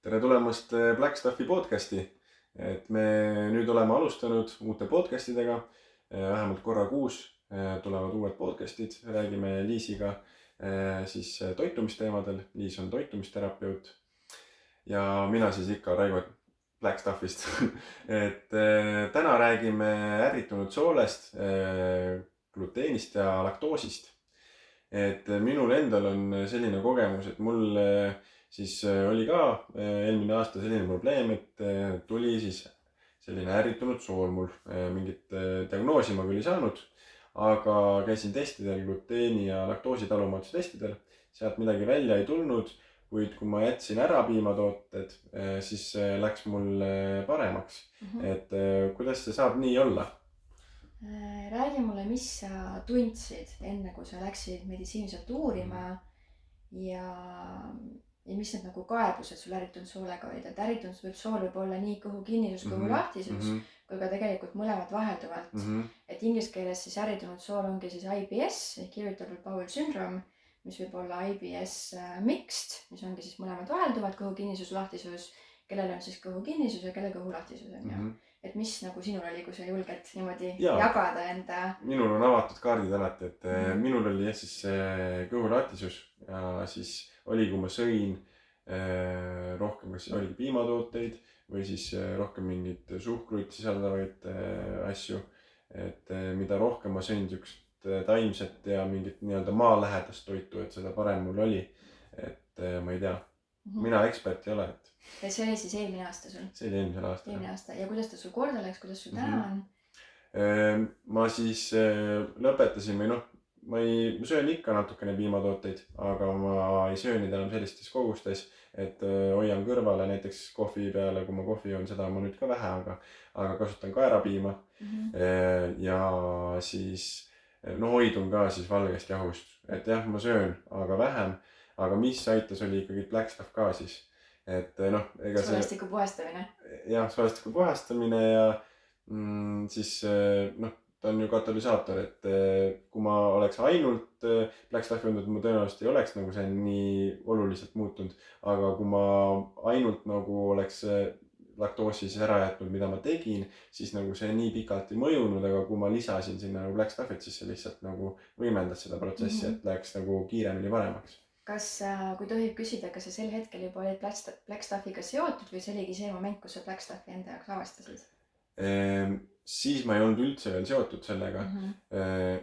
Tere tulemast Black Stuffi podcasti. Et me nüüd oleme alustanud uute podcastidega. Vähemalt korra kuus tulevad uued podcastid. Räägime Liisiga siis toitumisteemadel. Liis on toitumisterapeut. Ja mina siis ikka Raivo Black Stuffist. Et täna räägime ärritunud soolest, gluteenist ja laktoosist. Et minul endal on selline kogemus, et mul siis oli ka eelmine aasta selline probleem, et tuli siis selline ärritunud sool mul. Mingit diagnoosi ma küll ei saanud, aga käisin testidel, gluteeni ja laktoosi talumatuse testidel. Sealt midagi välja ei tulnud, kuid kui ma jätsin ära piimatooted, siis läks mul paremaks. Et kuidas see saab nii olla? Räägi mulle, mis sa tundsid enne, kui sa läksid meditsiiniliselt uurima ja mis need nagu kaebused sul ärritunud soolega olid, et ärritunud sool võib olla nii kõhu kinnisus, kõhu lahtisus kui ka tegelikult mõlemad vahelduvalt. Et inglise keeles siis ärritunud sool ongi siis IBS ehk irritable bowel syndrome, mis võib olla IBS mixed, mis ongi siis mõlemad vahelduvad, kõhu kinnisus, lahtisus, kellel on siis kõhu kinnisus ja kellel kõhu lahtisus on. Et mis nagu sinul oli, kui sa julged niimoodi jagada enda? Minul on avatud kaardid alati, et minul oli siis kõhu lahtisus ja siis oli, kui ma sõin rohkem, kas oligi piimatooteid või siis rohkem mingit suhkruid sisaldavaid asju. Et mida rohkem ma sõin siukest taimset ja mingit nii-öelda maalähedast toitu, et seda parem mul oli. Et ma ei tea, mina ekspert ei ole. Ja see oli siis eelmine aasta sul? See oli eelmisel aastal. Eelmine aasta. Ja kuidas ta sul korda läks, kuidas sul täna on? Ma siis lõpetasin või ma söön ikka natukene piimatooteid, aga ma ei söö neid enam sellistes kogustes, et hoian kõrvale näiteks kohvi peale, kui ma kohvi joon, seda ma nüüd ka vähe, aga kasutan kaerapiima. Ja siis hoidun ka siis valgest jahust, et jah, ma söön, aga vähem, aga mis aitas, oli ikkagi Black Stuff ka siis. Et ega see solestiku puhastamine. Jah, solestiku puhastamine ja siis ta on ju katalüsaator, et kui ma oleks ainult Black Stuffi olnud, ma tõenäoliselt ei oleks nagu see nii oluliselt muutunud, aga kui ma ainult nagu oleks laktoosi siis ära jätnud, mida ma tegin, siis nagu see nii pikalt ei mõjunud, aga kui ma lisasin sinna nagu Black Stuffit, siis see lihtsalt nagu võimendas seda protsessi, et läheks nagu kiiremini paremaks. Kas, kui tohib küsida, kas sa sel hetkel juba olid Black Stuffiga seotud või see oligi see moment, kus sa Black Stuffi enda jaoks avastasid? Siis ma ei olnud üldse veel seotud sellega.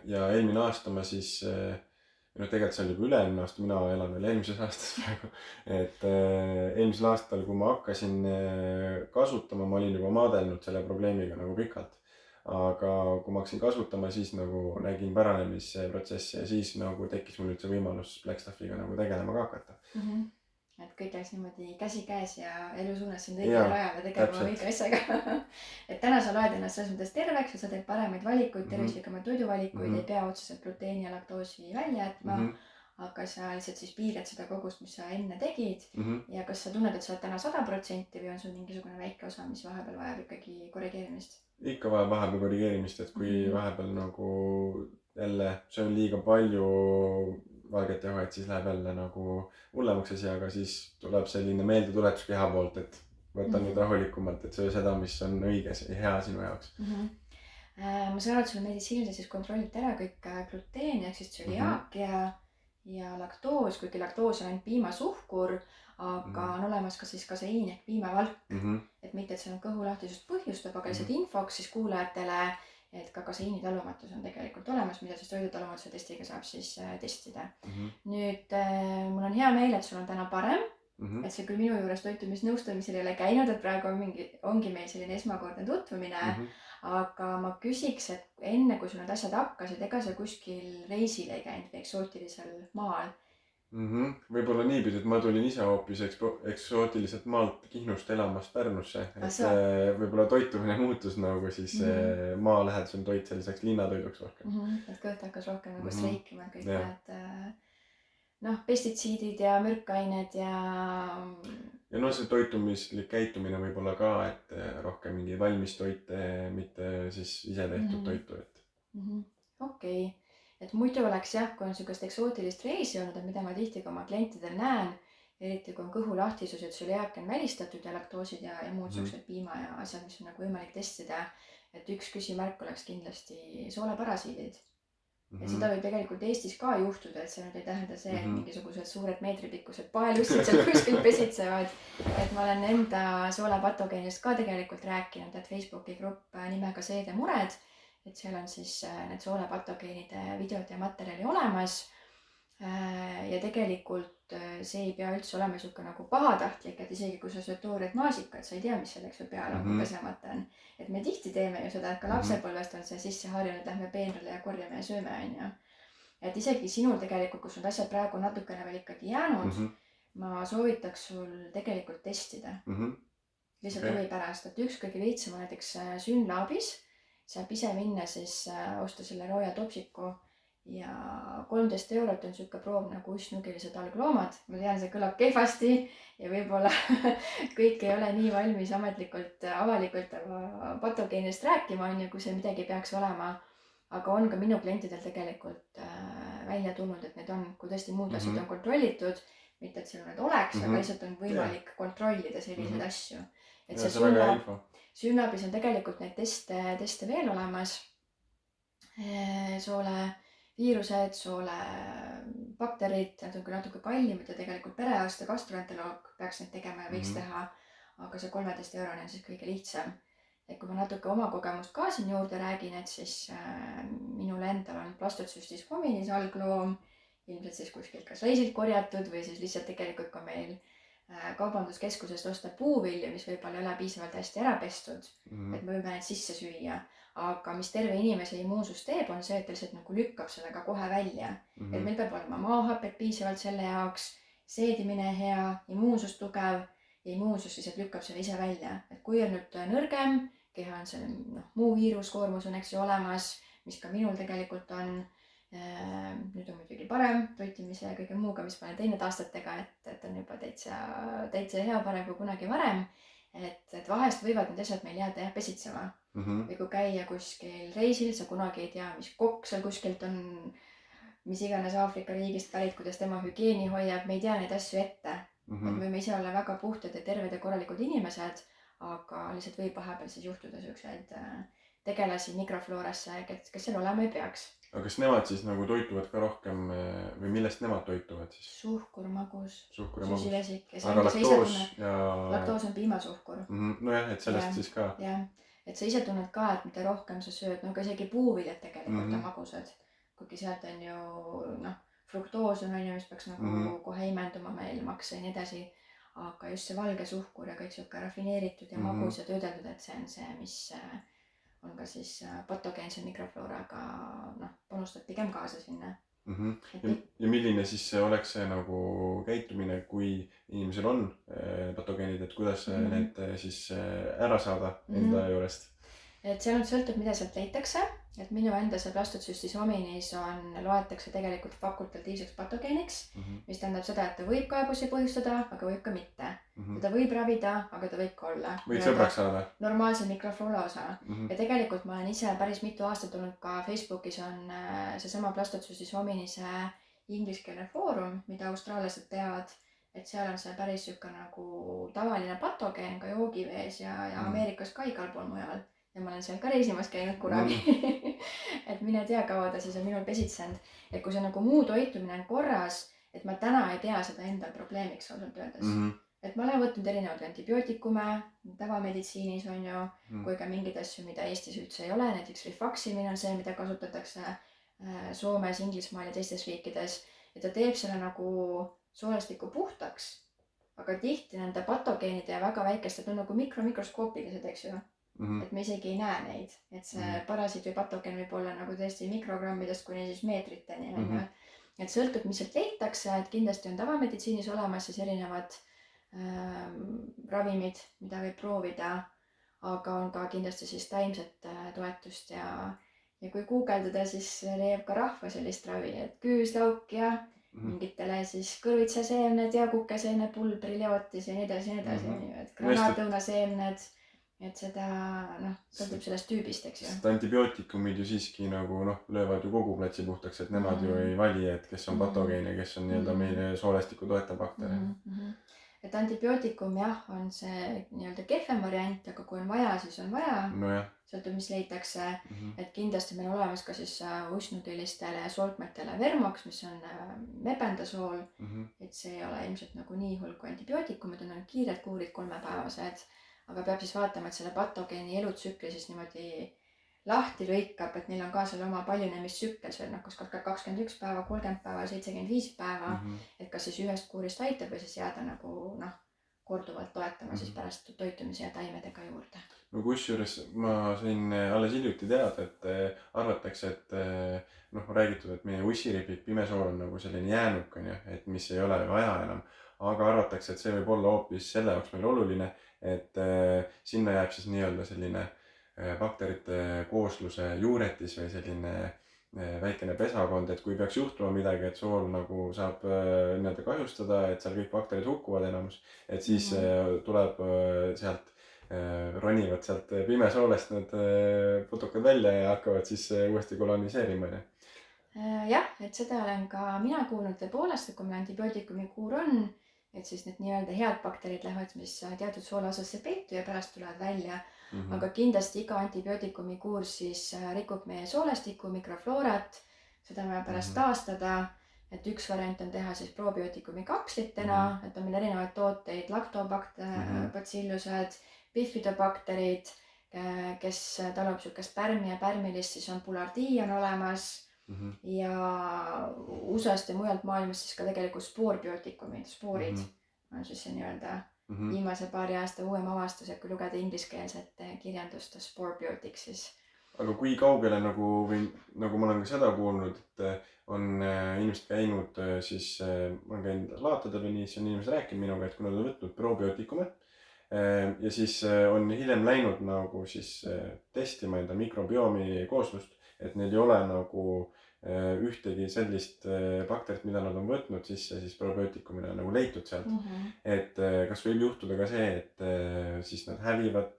Ja eelmine aasta ma siis, tegelikult see oli juba üle-eelmine aasta, mina elan veel eelmises aastas praegu. Et eelmisel aastal, kui ma hakkasin kasutama, ma olin juba maadelnud selle probleemiga nagu pikalt. Aga kui ma hakkasin kasutama, siis nagu nägin paranemisprotsessi ja siis nagu tekkis mul üldse võimalus Black Stuffiga nagu tegelema ka hakata. Et kõik läks niimoodi käsi käes ja elu suunas sind õigele rajale tegema õige asjaga. Et täna sa loed ennast selles mõttes terveks, sa teed paremaid valikuid, tervislikemaid toiduvalikuid, ei pea otseselt gluteeni ja laktoosi välja jätma, aga sa lihtsalt siis piirad seda kogust, mis sa enne tegid. Ja kas sa tunned, et sa oled täna 100% või on sul mingisugune väike osa, mis vahepeal vajab ikkagi korrigeerimist? Ikka vajab vahepeal korrigeerimist, et kui vahepeal nagu jälle söön liiga palju valget jahu, et siis läheb jälle nagu hullemaks asi, aga siis tuleb selline meeldetuletus keha poolt, et võta nüüd rahulikumalt, et söö seda, mis on õige ja hea sinu jaoks. Ma saan aru, et sul meditsiiniliselt siis kontrolliti ära kõik gluteen ehk siis tsöliaak ja laktoos, kuigi laktoos on ainult piimasuhkur, aga on olemas ka siis kaseiin ehk piimavalk. Et mitte, et see on kõhulahtisust põhjustab, aga lihtsalt infoks siis kuulajatele, et ka kaseiini talumatus on tegelikult olemas, mida siis toidutalumatuse testiga saab siis testida. Nüüd mul on hea meel, et sul on täna parem, et see küll minu juures toitumisnõustamisel ei ole käinud, et praegu ongi meil selline esmakordne tutvumine, aga ma küsiks, et enne kui sul need asjad hakkasid, ega sa kuskil reisil ei käinud või eksootilisel maal? Võib-olla niipidi, et ma tulin ise hoopis eksootiliselt maalt Kihnust elamast Pärnusse, et võib-olla toitumine muutus nagu siis maalähedasem toit selliseks linnatoiduks rohkem. Et kõht hakkas rohkem nagu streikima kõik need pestitsiidid ja mürkained ja see toitumislik käitumine võib-olla ka, et rohkem mingi valmis toite, mitte siis ise tehtud toitu. Okei. Et muidu oleks jah, kui on niisugust eksootilist reisi olnud, et mida ma tihti ka oma klientidel näen eriti kui on kõhulahtisus, et tsöliaakia on välistatud ja laktoosid ja muud siuksed piima ja asjad, mis on nagu võimalik testida. Et üks küsimärk oleks kindlasti sooleparasiidid. Ja seda võib tegelikult Eestis ka juhtuda, et see nüüd ei tähenda see, et mingisugused suured meetripikkused paelussid seal kuskil pesitsevad. Et ma olen enda soolepatogeenist ka tegelikult rääkinud, et Facebooki grupp nimega Seedemured, et seal on siis need soolepatogeenide videod ja materjali olemas. Ja tegelikult see ei pea üldse olema siuke nagu pahatahtlik, et isegi kui sa sööd toored maasikad, sa ei tea, mis selleks või peale on, kui pesemata on. Et me tihti teeme ju seda, et ka lapsepõlvest on see sisse harjunud, lähme peenrale ja korjame ja sööme, on ju. Et isegi sinul tegelikult, kus need asjad praegu natukene veel ikkagi jäänud, ma soovitaks sul tegelikult testida. Lihtsalt huvi pärast, et üks kõige lihtsam on näiteks Synlabis, saab ise minna siis osta selle rooja topsiku ja 13 € on siuke proov nagu ussnugilised algloomad. Ma tean, see kõlab kehvasti ja võib-olla kõik ei ole nii valmis ametlikult, avalikult patogeenist rääkima, on ju, kui see midagi peaks olema. Aga on ka minu klientidel tegelikult välja tulnud, et need on, kui tõesti muud asjad on kontrollitud, mitte et seal need oleks, aga lihtsalt on võimalik kontrollida selliseid asju. Et see Synlabis on tegelikult neid teste veel olemas. Soole viirused, soole bakterid, need on küll natuke kallimad ja tegelikult perearst ja gastroenteroloog peaks neid tegema ja võiks teha, aga see 13 € on siis kõige lihtsam. Et kui ma natuke oma kogemust ka siin juurde räägin, et siis minul endal on Blastocystis hominis algloom, ilmselt siis kuskilt kas reisilt korjatud või siis lihtsalt tegelikult ka meil kaubanduskeskusest osta puuvilju, mis võib-olla ei ole piisavalt hästi ära pestud, et me võime need sisse süüa. Aga mis terve inimese immuunsus teeb, on see, et lihtsalt nagu lükkab selle ka kohe välja. Et meil peab olema maahapet piisavalt selle jaoks, seedimine hea, immuunsus tugev ja immuunsus lihtsalt lükkab selle ise välja. Et kui on nüüd nõrgem, keha on selle muu viiruskoormus on eks ju olemas, mis ka minul tegelikult on. Nüüd on muidugi parem toitimise ja kõige muuga, mis ma olen teinud aastatega, et on juba täitsa hea parem kui kunagi varem. Et vahest võivad need asjad meil jääda pesitsema. Või kui käia kuskil reisil, sa kunagi ei tea, mis kokk seal kuskilt on, mis iganes Aafrika riigist pärit, kuidas tema hügieeni hoiab, me ei tea neid asju ette. Et me võime ise olla väga puhtad ja terved ja korralikud inimesed, aga lihtsalt võib vahepeal siis juhtuda siukseid tegelasi mikrofloorasse, kes seal olema ei peaks. Aga kas nemad siis nagu toituvad ka rohkem või millest nemad toituvad siis? Suhkur, magus, süsivesik. Aga laktoos ja... Laktoos on piimasuhkur. Nojah, et sellest siis ka. Jah, et sa ise tunned ka, et mida rohkem sa sööd, no ka isegi puuviljad tegelikult on magusad. Kuigi sealt on ju, fruktoos on ju, mis peaks nagu kohe imenduma meil maksa ja nii edasi. Aga just see valge suhkur ja kõik siuke rafineeritud ja magus ja töödeldud, et see on see, mis... on ka siis patogeense mikroflooraga panustad pigem kaasa sinna. Ja milline siis oleks see nagu käitumine, kui inimesel on patogeenid, et kuidas need siis ära saada enda juurest? Et see nüüd sõltub, mida sealt leitakse. Et minu enda see Blastocystis hominis loetakse tegelikult fakultatiivseks patogeeniks, mis tähendab seda, et ta võib kaebusi põhjustada, aga võib ka mitte. Ta võib ravida, aga ta võib ka olla. Võid sõbraks saada? Normaalse mikroflora osa. Ja tegelikult ma olen ise päris mitu aastat olnud ka Facebookis on seesama Blastocystis hominise ingliskeelne foorum, mida austraallased teavad. Et seal on see päris siuke nagu tavaline patogeen ka joogivees ja Ameerikas ka igal pool mujal. Ja ma olen seal ka reisimas käinud kunagi. Et mine tea, kaua ta siis on minul pesitsenud. Et kui see nagu muu toitumine on korras, et ma täna ei pea seda enda probleemiks ausalt öeldes. Et ma olen võtnud erinevaid antibiootikume, tavameditsiinis on ju, kui ka mingeid asju, mida Eestis üldse ei ole. Näiteks rifaximine on see, mida kasutatakse Soomes, Inglismaal ja teistes riikides. Ja ta teeb selle nagu soolestiku puhtaks. Aga tihti nende patogeenide ja väga väikeste, on nagu mikroskoopilised, eks ju. Et me isegi ei näe neid, et see parasiit või patogen võib olla nagu tõesti mikrogrammidest kuni siis meetriteni. Et sõltub, mis sealt leitakse, et kindlasti on tavameditsiinis olemas siis erinevad ravimid, mida võib proovida, aga on ka kindlasti siis taimset toetust ja kui guugeldada, siis leiab ka rahva sellist ravi, et küüslauk ja mingitele siis kõrvitsaseemned ja kukeseemne pulbri leotis ja nii edasi, et granatõunaseemned. et seda sõltub sellest tüübist, eks ju. sest antibiootikumid ju siiski nagu löövad ju kogu platsi puhtaks, et nemad ju ei vali, et kes on patogeen ja kes on nii-öelda meie soolestikku toetav bakter. Et antibiootikum jah, on see nii-öelda kehvem variant, aga kui on vaja, siis on vaja. Nojah. Sõltub, mis leitakse, et kindlasti meil on olemas ka siis uisnudilistele solkmetele Vermox, mis on mebendasool, et see ei ole ilmselt nagu nii hull kui antibiootikumid, on kiired kuurid 3-päevased, aga peab siis vaatama, et selle patogeeni elutsükli siis niimoodi lahti lõikab, et neil on ka seal oma paljunemistsükkel, see on kas 21 päeva, 30 päeva, 75 päeva, et kas siis ühest kuurist aitab või siis jääda nagu korduvalt toetama siis pärast toitumise ja taimedega juurde. No kusjuures ma sain alles hiljuti teada, et arvatakse, et räägitud, et meie ussiripik pimesool on nagu selline jäänuk, et mis ei ole vaja enam, aga arvatakse, et see võib olla hoopis selle jaoks meil oluline, et sinna jääb siis nii-öelda selline bakterite koosluse juuretis või selline väikene pesakond, et kui peaks juhtuma midagi, et sool nagu saab nii-öelda kahjustada, et seal kõik bakterid hukkuvad enamus, et siis tuleb sealt, ronivad sealt pimesoolest need putukad välja ja hakkavad siis uuesti koloniseerima. Jah, et seda olen ka mina kuulnud tõepoolest, et kui meil antibiootikumi kuur on, et siis need nii-öelda head bakterid lähevad, mis teatud soolaosasse peitu ja pärast tulevad välja. Aga kindlasti iga antibiootikumi kuur siis rikub meie soolestikku, mikrofloorat, seda me pärast taastada, et üks variant on teha siis probiootikumi kapslitena, et on meil erinevaid tooteid, laktobacillused, bifidobakterid, kes talub sükest pärmi ja pärmilist, siis on Bulardii on olemas ja USA-st ja mujalt maailmast siis ka tegelikult spoorbiotikumid, spoorid on siis see nii-öelda viimase paari aasta uuem avastus, et kui lugeda ingliskeelset kirjandust spoorbiotic siis. Aga kui kaugele nagu ma olen ka seda kuulnud, et on inimesed käinud siis, ma olen käinud laatadel või nii, siis on inimesed rääkinud minuga, et kui nad on võtnud probiotikume ja siis on hiljem läinud nagu siis testima enda mikrobiomi kooslust, et neil ei ole nagu ühtegi sellist bakterit, mida nad on võtnud sisse siis probiootikumina nagu leitud sealt. Et kas võib juhtuda ka see, et siis nad hävivad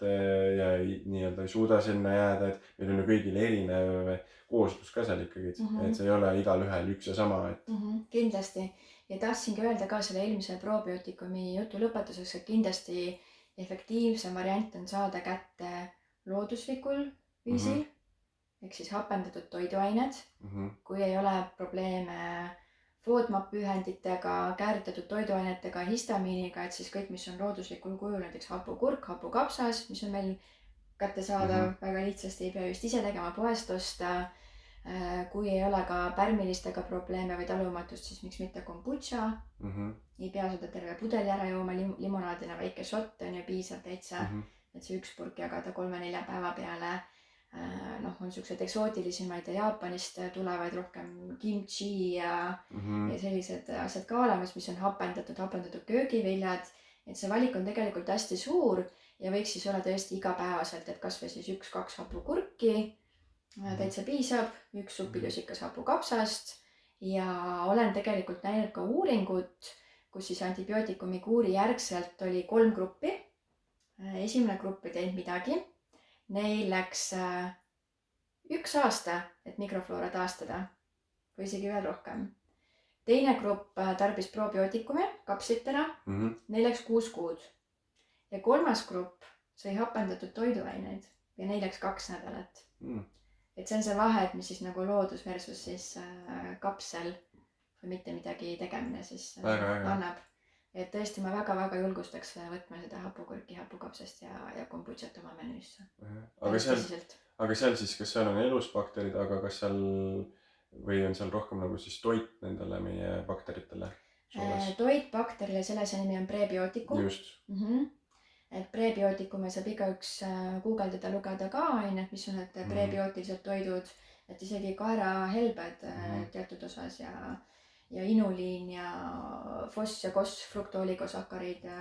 ja nii-öelda ei suuda sinna jääda, et meil on ju kõigil erinev kooslus ka seal ikkagi, et see ei ole igal ühel üks ja sama. Kindlasti. Ja tahtsingi öelda ka selle eelmise probiootikumi jutu lõpetuseks, et kindlasti efektiivsem variant on saada kätte looduslikul viisil. Ehk siis hapendatud toiduained, kui ei ole probleeme FODMAP-ühenditega, kääritatud toiduainetega, histamiiniga, et siis kõik, mis on looduslikul kujul, näiteks hapukurk, hapukapsas, mis on meil kättesaadav väga lihtsasti, ei pea just ise tegema poest osta. Kui ei ole ka pärmilistega probleeme või talumatust, siis miks mitte kombutša. Ei pea seda terve pudeli ära jooma, limonaadina väike šott on ju piisab täitsa, et see üks purk jagada 3-4 päeva peale. On sellised eksootilisemaid ja Jaapanist tulevaid rohkem kimchi ja sellised asjad ka olemas, mis on hapendatud köögiviljad, et see valik on tegelikult hästi suur ja võiks siis olla tõesti igapäevaselt, et kas või siis 1-2 hapukurki täitsa piisab, 1 supilusikas hapukapsast ja olen tegelikult näinud ka uuringut, kus siis antibiootikumi kuuri järgselt oli 3 gruppi. Esimene grupp ei teinud midagi. Neil läks 1 aasta, et mikrofloora taastada või isegi veel rohkem. Teine grupp tarbis probiootikumi kapslitena, neil läks 6 kuud. Ja 3. grupp sai hapendatud toiduaineid ja neil läks 2 nädalat. Et see on see vahe, et mis siis nagu loodus versus siis kapsel või mitte midagi tegemine siis annab. Et tõesti ma väga-väga julgustaks võtma seda hapukurki, hapukapsast ja kombutšat oma menüüsse. Aga seal siis, kas seal on elus bakterid, aga kas seal või on seal rohkem nagu siis toit nendele meie bakteritele? Toit bakterile, selle nimi on prebiootikum. Just. Et prebiootikume saab igaüks guugeldada, lugeda ka ainet, mis on need prebiootilised toidud, et isegi kaerahelbed teatud osas ja inuliin ja foss ja koss, fruktooligosakariid ja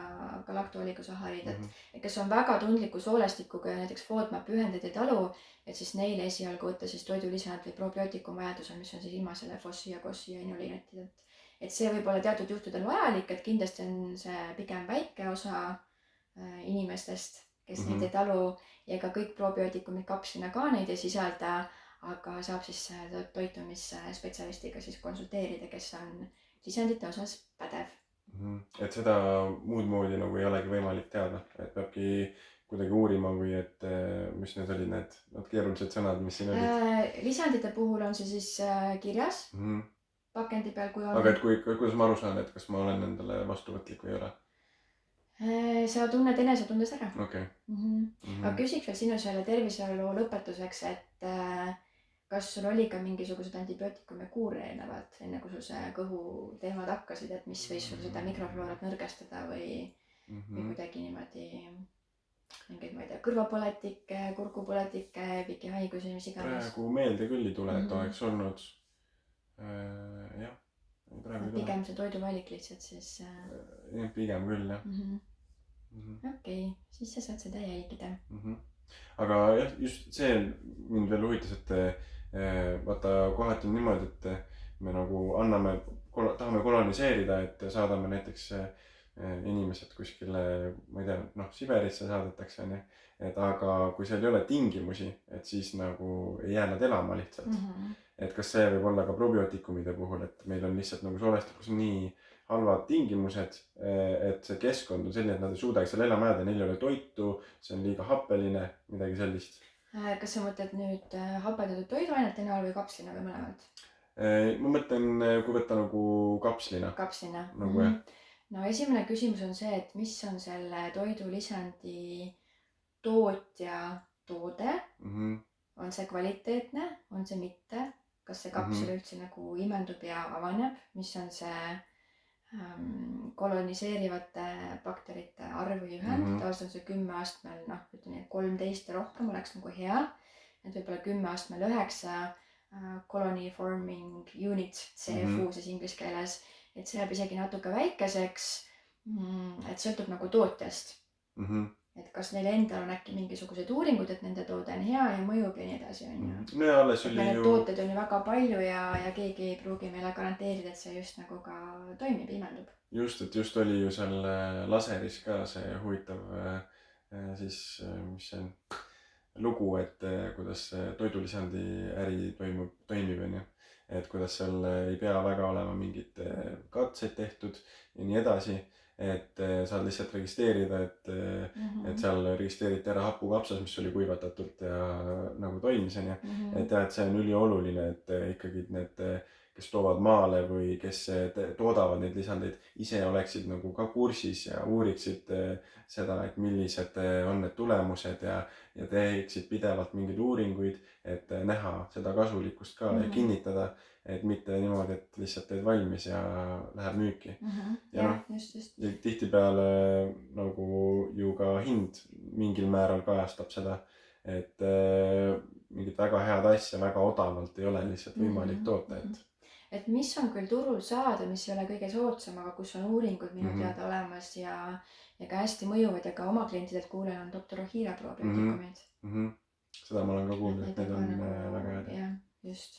galaktooligosaharid, et kes on väga tundliku soolestikuga ja näiteks FODMAP-ühendid ei talu, et siis neile esialgu võtta siis toidulisand või probiootikum vajadusel, mis on siis ilma selle fossi ja kossi ja inuliinetid. Et see võib olla teatud juhtudel vajalik, et kindlasti on see pigem väike osa inimestest, kes neid ei talu ja ka kõik probiootikumid kapslina ka neid ei sisalda, aga saab siis toitumisspetsialistiga siis konsulteerida, kes on lisandite osas pädev. Et seda muud moodi nagu ei olegi võimalik teada, et peabki kuidagi uurima või et mis need olid need keerulised sõnad, mis siin olid? Lisandite puhul on see siis kirjas pakendi peal, kui on. Aga et kuidas ma aru saan, et kas ma olen endale vastuvõtlik või ei ole? Sa tunned enesetundes ära. Okay. Aga küsiks veel sinu selle terviseloo lõpetuseks, et kas sul oli ka mingisugused antibiootikumi kuure eelnevalt, enne kui sul see kõhu teemad hakkasid, et mis võis sul seda mikrofloorat nõrgestada või kuidagi niimoodi mingeid, ma ei tea, kõrvapõletikke, kurgupõletikke, pikihaigusi, mis iganes? Praegu meelde küll ei tule, et oleks olnud. Jah. Pigem see toiduvalik lihtsalt siis. Pigem küll, jah. Okei, siis sa saad seda jälgida. Aga jah, just see mind veel huvitas, et vaata kohati on niimoodi, et me nagu tahame koloniseerida, et saadame näiteks inimesed kuskile, ma ei tea, Siberisse saadetakse, et aga kui seal ei ole tingimusi, et siis nagu ei jää nad elama lihtsalt. Et kas see võib olla ka probiootikumide puhul, et meil on lihtsalt nagu soolestikus nii halvad tingimused, et see keskkond on selline, et nad ei suudagi seal elama jääda, neil ei ole toitu, see on liiga happeline, midagi sellist. Kas sa mõtled nüüd hapeldatud toiduainete näol või kapslina või mõlemad? Ma mõtlen, kui võtta nagu kapslina. Kapslina. Nagu jah. No esimene küsimus on see, et mis on selle toidulisandi tootja toode? On see kvaliteetne, on see mitte? Kas see kapsel üldse nagu imendub ja avaneb? Mis on see koloniseerivate bakterite arv või ühend? Tavaliselt on see 10 astmel, ütleme 13 ja rohkem oleks nagu hea. Et võib-olla 10 astmel 9 colony forming unit, CFU siis inglise keeles. Et see jääb isegi natuke väikeseks, et sõltub nagu tootjast. Et kas neil endal on äkki mingisugused uuringud, et nende toode on hea ja mõjub ja nii edasi on ju. No ja alles oli ju... Tooted on ju väga palju ja keegi ei pruugi meile garanteerida, et see just nagu ka toimib, imendub. Just, et just oli ju seal laseris ka see huvitav siis, mis see on, lugu, et kuidas toidulisandi äri toimib on ju. Et kuidas seal ei pea väga olema mingid katseid tehtud ja nii edasi. Et saad lihtsalt registreerida, et seal registreeriti ära hapukapsas, mis oli kuivatatult ja nagu toimis on ju. Et see on ülioluline, et ikkagi need, kes toovad maale või kes toodavad neid lisandeid, ise oleksid nagu ka kursis ja uuriksid seda, et millised on need tulemused ja teeksid pidevalt mingeid uuringuid, et näha seda kasulikkust ka ja kinnitada, et mitte niimoodi, et lihtsalt teed valmis ja läheb müüki. Ja tihtipeale nagu ju ka hind mingil määral kajastab seda, et mingit väga head asja väga odavalt ei ole lihtsalt võimalik toota. Et mis on küll turul saada, mis ei ole kõige soodsam, aga kus on uuringud minu teada olemas ja ka hästi mõjuvad ja ka oma klientidelt kuulen on Dr. Ohira probiootikumid. Seda ma olen ka kuulnud, et need on väga head. Jah, just.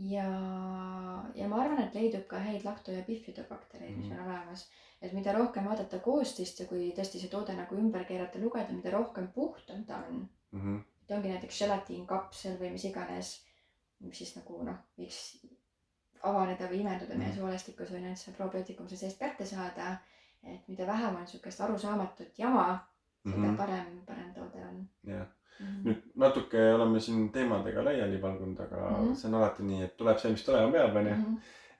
Ja ma arvan, et leidub ka häid lakto- ja bifidobaktereid, mis on olemas. Et mida rohkem vaadata koostist ja kui tõesti see toode nagu ümber keerata lugeda, mida rohkem puhtam ta on. Et ongi näiteks gelatiinkapsel või mis iganes, mis siis nagu võiks avaneda või imenduda meie soolestikus või see probiootikum see seest kätte saada. Et mida vähem on sükest arusaamatut jama, seda parem toode on. Jah. Nüüd natuke oleme siin teemadega laiali valgunud, aga see on alati nii, et tuleb see, mis tulema peab, on ju.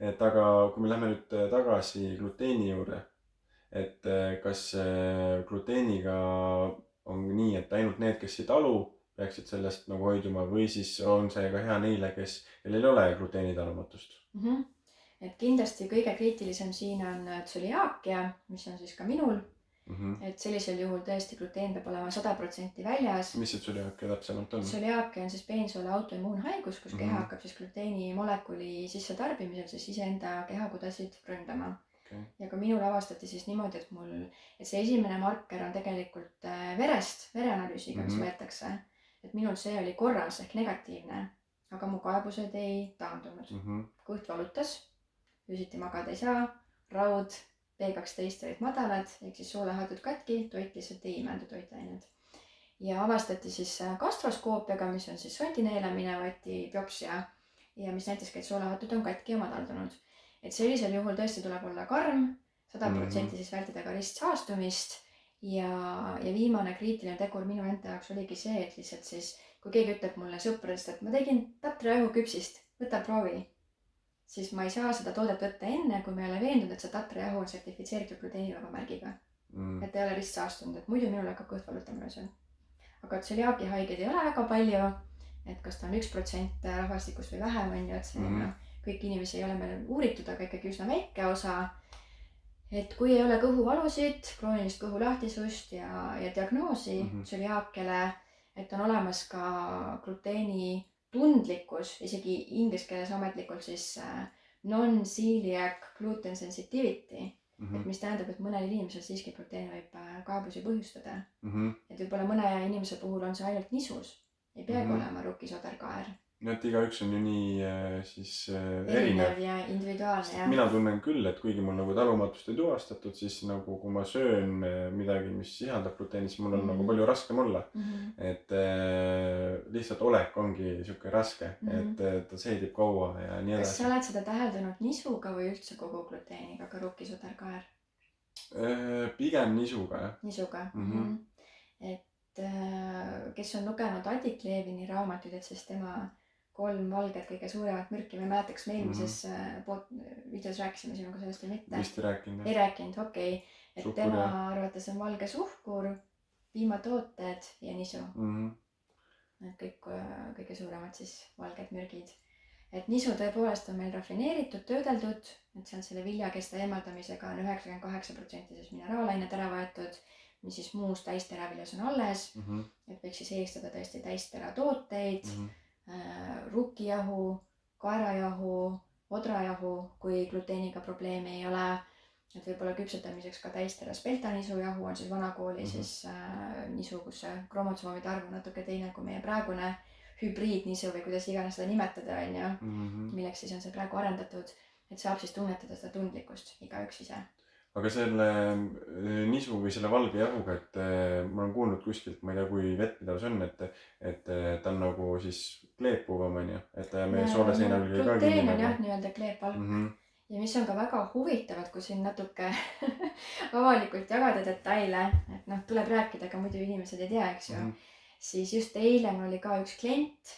Et aga kui me lähme nüüd tagasi gluteeni juurde, et kas gluteeniga on nii, et ainult need, kes ei talu, peaksid sellest nagu hoiduma või siis on see ka hea neile, kellel ei ole gluteenitaluvust? Et kindlasti kõige kriitilisem siin on tsöliaakia, mis on siis ka minul. Et sellisel juhul tõesti gluteen peab olema 100% väljas. Mis see tsöliaakia täpsemalt on? Tsöliaakia on siis peensoole autoimmuunhaigus, kus keha hakkab siis gluteeni molekuli sisse tarbimisel siis iseenda kehakudasid ründama. Ja ka minul avastati siis niimoodi, et see esimene marker on tegelikult verest, vereanalüüsiga, mis võetakse. Et minul see oli korras ehk negatiivne, aga mu kaebused ei taandunud. Kõht valutas, öösiti magada ei saa, raud, B12 olid madalad, ehk siis soolahaitud katki, toit lihtsalt ei imendu toitained. Ja avastati siis gastroskoopiaga, mis on siis sondi neelamine, võeti biopsia ja mis näitaski, et soolahaitud on katki ja madaldunud. Et sellisel juhul tõesti tuleb olla karm, 100% siis vältida ka ristsaastumist ja viimane kriitiline tegur minu enda jaoks oligi see, et lihtsalt siis, kui keegi ütleb mulle sõpradest, et ma tegin tatrajahu küpsist, võta proovi, siis ma ei saa seda toodet võtta enne, kui ma ei ole veendunud, et see tatrajahu on sertifitseeritud gluteenivaba märgiga. Et ei ole ristsaastunud, et muidu minul hakkab kõht valutama öösel. Aga tsöliaaki haigeid ei ole väga palju, et kas ta on 1% rahvastikust või vähem, on ju, et see kõik inimesi ei ole meil uuritud, aga ikkagi üsna väike osa. Et kui ei ole kõhuvalusid, kroonilist kõhulahtisust ja diagnoosi tsöliaakiale, et on olemas ka gluteeni tundlikkus, isegi inglise keeles ametlikult siis non-celiac gluten sensitivity, et mis tähendab, et mõnel inimesel siiski gluteen võib kaebusi põhjustada. Et võib-olla mõne inimese puhul on see ainult nisus, ei peagi olema rukisoderkaer. No et igaüks on ju nii siis erinev ja individuaalne, jah. Mina tunnen küll, et kuigi mul nagu talumatust ei tuvastatud, siis nagu kui ma söön midagi, mis sisaldab gluteeni, siis mul on nagu palju raskem olla. Et lihtsalt olek ongi siuke raske, et ta seedib kaua ja nii edasi. Kas sa oled seda täheldanud nisuga või üldse kogu gluteeniga, ka rukisoderkaer? Pigem nisuga, jah. Nisuga. Et kes on lugenud Adi Klevini raamatuid, et siis tema 3 valget kõige suuremat mürki, ma ei mäleta, kas me eelmises videos rääkisime sinuga sellest või mitte. Vist ei rääkinud. Ei rääkinud, okei. Et tema arvates on valge suhkur, piimatooted ja nisu. Need kõik kõige suuremad siis valged mürgid. Et nisu tõepoolest on meil rafineeritud, töödeldud, et see on selle viljakeste eemaldamisega on 98% siis mineraalained ära võetud, mis siis muus täisteraviljas on alles. Et võiks siis eelistada tõesti täistera tooteid, rukijahu, kaerajahu, odrajahu, kui gluteeniga probleemi ei ole. Et võib-olla küpsetamiseks ka täistera speltanisujahu on siis vanakooli siis nisu, kus see kromosoomide arv on natuke teine kui meie praegune hübriidnisu või kuidas iganes seda nimetada, on ju, milleks siis on see praegu arendatud, et saab siis tunnetada seda tundlikkust igaüks ise. Aga selle nisu või selle valge jahuga, et ma olen kuulnud kuskilt, ma ei tea, kui vettpidav see on, et ta on nagu siis kleepuvam, on ju, et meie sooleseina oli ka kinni. Gluteen on jah nii-öelda kleepvalk. Ja mis on ka väga huvitavad, kui siin natuke avalikult jagada detaile, et noh, tuleb rääkida, aga muidu inimesed ei tea, eks ju. Siis just eile mul oli ka üks klient,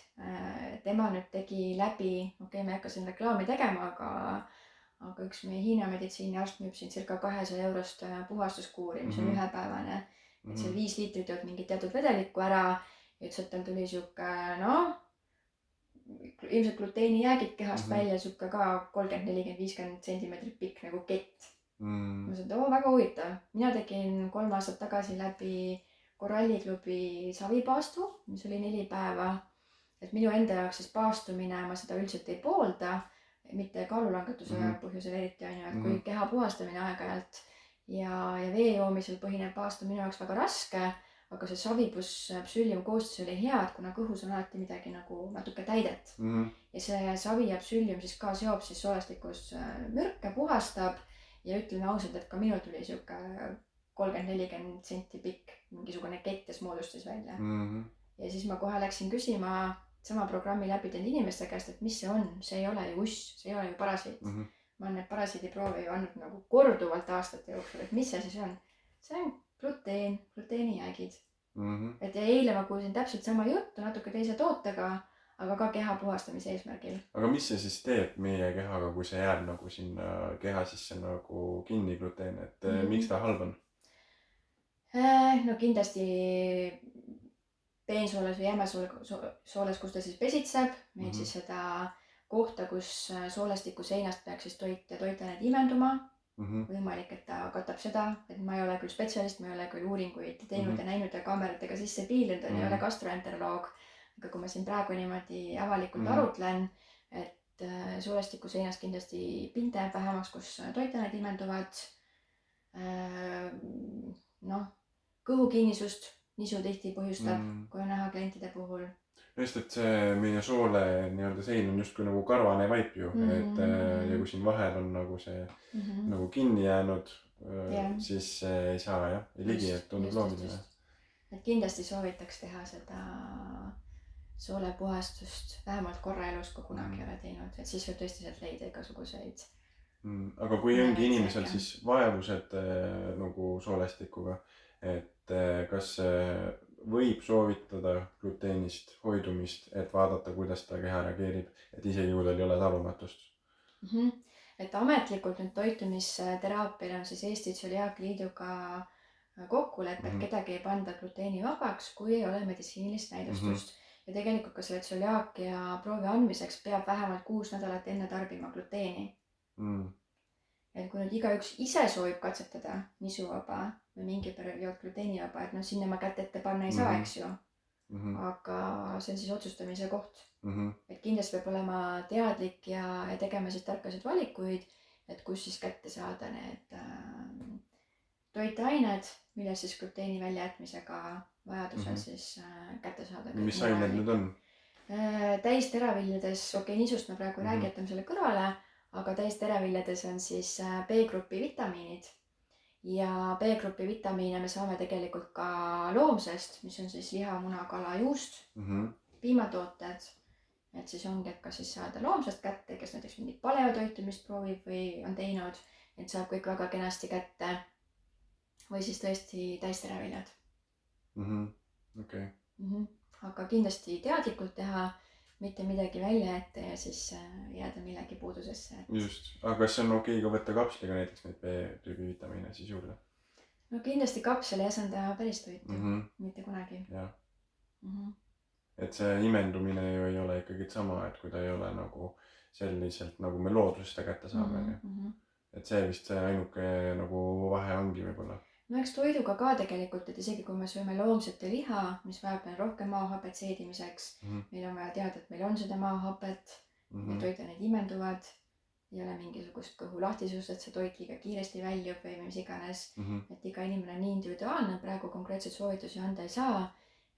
tema nüüd tegi läbi, okei, ma ei hakka siin reklaami tegema, aga üks meie Hiina meditsiiniarst müüb siin circa 200 eurost puhastuskuuri, mis on ühepäevane. Et see 5 liitrit jõud mingit teatud vedelikku ära ja ütles, et tal tuli siuke, noh, ilmselt gluteeni jäägid kehast välja, siuke ka 30, 40, 50 centimeetrit pikk nagu kett. Ma ütlesin, et väga huvitav. Mina tegin 3 aastat tagasi läbi koralliklubi savipaastu, mis oli 4 päeva. Et minu enda jaoks siis paastumine, ma seda üldiselt ei poolda. Mitte kaalulangetuse põhjusel eriti, on ju, et kui keha puhastamine aeg-ajalt ja vee joomisel põhinev paastum minu jaoks väga raske, aga see savi pluss psüllium koostis oli hea, et kuna kõhus on alati midagi nagu natuke täidet. Ja see savi ja psüllium siis ka seob siis soolestikus mürke, puhastab ja ütleme ausalt, et ka minul tuli siuke 30-40 senti pikk mingisugune kettes moodustis välja. Ja siis ma kohe läksin küsima sama programmi läbi teinud inimeste käest, et mis see on, see ei ole ju uss, see ei ole ju parasiit. Ma olen need parasiidiproovi ju andnud nagu korduvalt aastate jooksul, et mis see siis on? See on gluteen, gluteenijäägid. Et ja eile ma kuulsin täpselt sama juttu natuke teise tootega, aga ka keha puhastamise eesmärgil. Aga mis see siis teeb meie kehaga, kui see jääb nagu sinna keha sisse nagu kinni gluteen, et miks ta halb on? No kindlasti peensooles või jämesooles, kus ta siis pesitseb, meil siis seda kohta, kus soolestiku seinast peaks siis toit ja toitained imenduma. Võimalik, et ta katab seda, et ma ei ole küll spetsialist, ma ei ole küll uuringuid teinud ja näinud ja kaameratega sisse piilinud, ei ole gastroenteroloog. Aga kui ma siin praegu niimoodi avalikult arutlen, et soolestiku seinas kindlasti pind jääb vähemaks, kus toitained imenduvad. Noh, kõhukinnisust nisu tihti põhjustab, kui on näha klientide puhul. Just, et see meie soole nii-öelda sein on justkui nagu karvane vaip ju, et ja kui siin vahel on nagu see nagu kinni jäänud, Jah. siis ei saa jah, ei ligi, et tundub loogiline. Et kindlasti soovitaks teha seda soolepuhastust vähemalt korra elus, kui kunagi ei ole teinud, et siis võib tõesti sealt leida igasuguseid. Aga kui ongi inimesel siis vaevused nagu soolestikuga, et kas võib soovitada gluteenist hoidumist, et vaadata, kuidas ta keha reageerib, et isegi kui tal ei ole talumatust? Et ametlikult nüüd toitumisteraapial on siis Eesti Tsöliaakiliiduga kokkulepe, et kedagi ei panda gluteenivabaks, kui ei ole meditsiinilist näidustust. Ja tegelikult ka selle tsöliaakia proovi andmiseks peab vähemalt 6 nädalat enne tarbima gluteeni. Et kui nüüd igaüks ise soovib katsetada nisuvaba või mingi periood gluteenivaba, et sinna ma kätt ette panna ei saa, eks ju. Aga see on siis otsustamise koht. Et kindlasti peab olema teadlik ja tegema siis tarkasid valikuid, et kus siis kätte saada need toitained, milles siis gluteeni väljajätmisega vajadusel siis kätte saada. Mis ained need on? Täisteraviljades, nisust ma praegu räägin, jätame selle kõrvale, aga täisteraviljades on siis B-grupi vitamiinid. Ja B-grupi vitamiine me saame tegelikult ka loomsest, mis on siis liha, muna, kala, juust, piimatooted. Et siis ongi, et kas siis saada loomsest kätte, kes näiteks mingit paleotoitumist proovib või on teinud, et saab kõik väga kenasti kätte. Või siis tõesti täisteraviljad. Okay. Aga kindlasti teadlikult teha, mitte midagi välja jätta ja siis jääda millegi puudusesse. Just, aga kas on okei ka võtta kapsliga näiteks neid B-tüübi vitamiine siis juurde? No kindlasti kapsel ei asenda päris toitu, mitte kunagi. Et see imendumine ju ei ole ikkagi sama, et kui ta ei ole nagu selliselt, nagu me loodusest kätte saame. Et see vist see ainuke nagu vahe ongi võib-olla. No eks toiduga ka tegelikult, et isegi kui me sööme loomsete liha, mis vajab meil rohkem maahapet seedimiseks, meil on vaja teada, et meil on seda maahapet, need toitanid imenduvad, ei ole mingisugust kõhu lahtisust, et see toit liiga kiiresti väljub või mis iganes, et iga inimene on nii individuaalne, praegu konkreetseid soovitusi anda ei saa,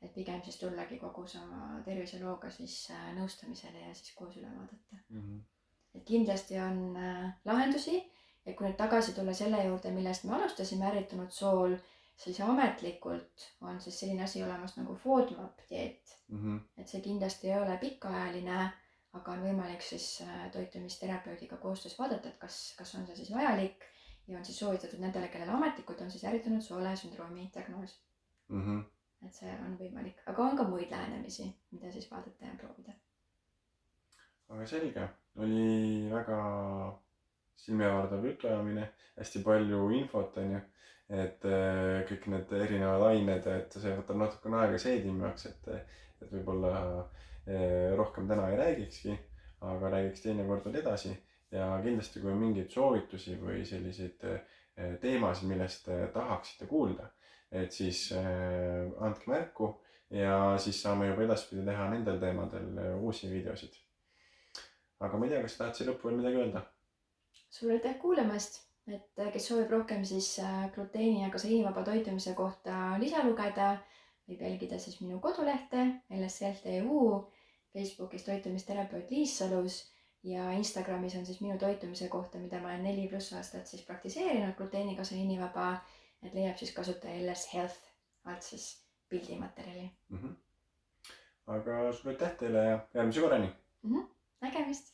et pigem siis tullagi kogu sama terviselooga siis nõustamisele ja siis koos üle vaadata. Et kindlasti on lahendusi. Ja kui nüüd tagasi tulla selle juurde, millest me alustasime ärritunud sool, siis ametlikult on siis selline asi olemas nagu FODMAP dieet. Et see kindlasti ei ole pikaajaline, aga on võimalik siis toitumisterapeudiga koostöös vaadata, et kas on see siis vajalik ja on siis soovitatud nendele, kellel ametlikult on siis ärritunud soole sündroomi diagnoos. Et see on võimalik, aga on ka muid lähenemisi, mida siis vaadata ja proovida. Aga selge, oli väga silmiavardav jutuajamine, hästi palju infot on ju, et kõik need erinevad ained, et see võtab natukene aega seedimaks, et võib-olla rohkem täna ei räägikski, aga räägiks teinekord veel edasi. Ja kindlasti, kui on mingeid soovitusi või selliseid teemasid, millest tahaksite kuulda, et siis andke märku ja siis saame juba edaspidi teha nendel teemadel uusi videosid. Aga ma ei tea, kas tahtsid lõppu veel midagi öelda? Suur aitäh kuulamast, et kes soovib rohkem siis gluteeni ja kaseinivaba toitumise kohta lisa lugeda, võib jälgida siis minu kodulehte LSL.eu, Facebookis toitumisterapeut Liis Salus ja Instagramis on siis minu toitumise kohta, mida ma olen 4+ aastat siis praktiseerinud gluteeni kaseinivaba, et leiab siis kasutaja LS Health alt siis pildimaterjali. Aga suur aitäh teile ja järgmise korrani! Nägemist!